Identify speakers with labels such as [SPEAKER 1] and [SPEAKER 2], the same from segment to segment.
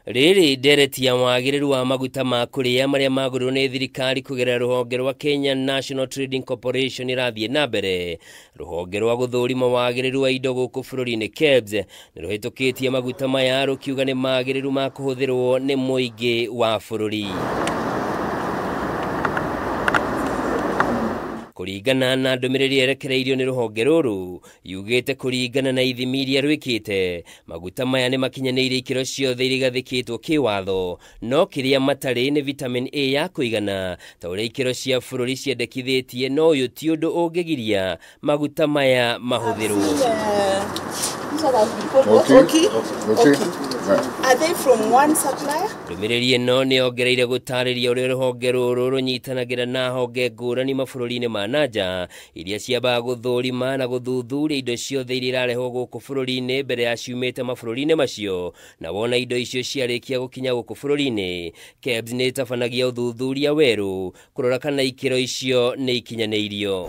[SPEAKER 1] Riri ndereti ya wagiriru wa maguta ma kuria maria magurwo ni thirikari kugerera ruhonge rwa Kenya National Trading Corporation irathie na mbere. Ruhonge rwa guthurima wagiriru wa indo guku bururi-ini KEBS ni ruhitukitie maguta maya rukiuga ni magiriru ma kuhuthirwo ni muingi wa bururi. Kuringana na ndumiriri erekereirio ni ruhonge ruru yugite kuringana na ithimi iria rwikite maguta maya ni makinyanĩire ikiro ciothe iria igathikitwo kiwatho no kiria matari ni vitamin A ya kuigana ta uria ikiro cia bururi ciendekithitie no uyu ti undu ungigiria maguta maya mahuthirwo.
[SPEAKER 2] Are they from one supplier?
[SPEAKER 1] Ndumiriri ino ni ongereire gutariria uria ruhonge ruru runyitanagira na honge ngurani mabururi-ini ma nanja iria ciambaga guthurima na guthuthuria indo ciothe iria irarehwo guku bururi-ini mbere ya ciumite mabururi-ini macio na wona indo icio ciarikia gukinya guku bururi-ini KEBS ni tabanagia uthuthuria weru kurora kana ikiro icio ni ikinyanĩirio.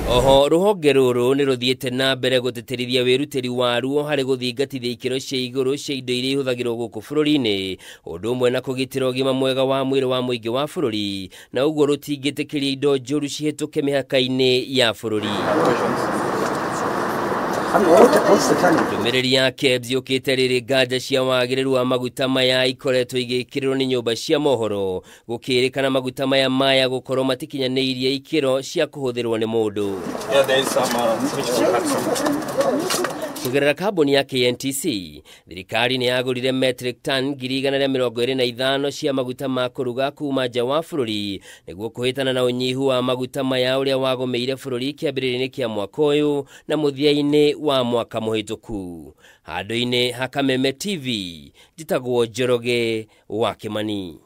[SPEAKER 1] Oho ruhonge ruru ni ruthiete na mbere guteterithia wiruteri waruo hari guthingatithia ikiro cia iguru cia indo iria ihuthagirwo guku bururi-ini undu umwe na kugitira ugima mwega wa mwiri wa muingi wa bururi na uguo rutingitikiria indo njuru cihituke mihaka-ini ya bururi. Ndumiriri ya KEBS yukite riri nganja cia wagiriru wa maguta maya ikoretwo igikirirwo ni nyumba cia mohoro gukirikana maguta maya gukorwo matikinyanĩirie ikiro cia kuhuthirwo ni mundu. Kugerera kambuni ya KNTC, thirikari ni yagurire metric ton 125 cia maguta ma kuruga kuma nja wa bururi niguo kuhitana na unyihu wa maguta maya uria wagomeire bururi kiambiriria-ini kia mwaka uyu na muthia-ini wa mwaka muhituku. Handu-ini ha Kameme TV, njitagwo Njoroge wa Kimani.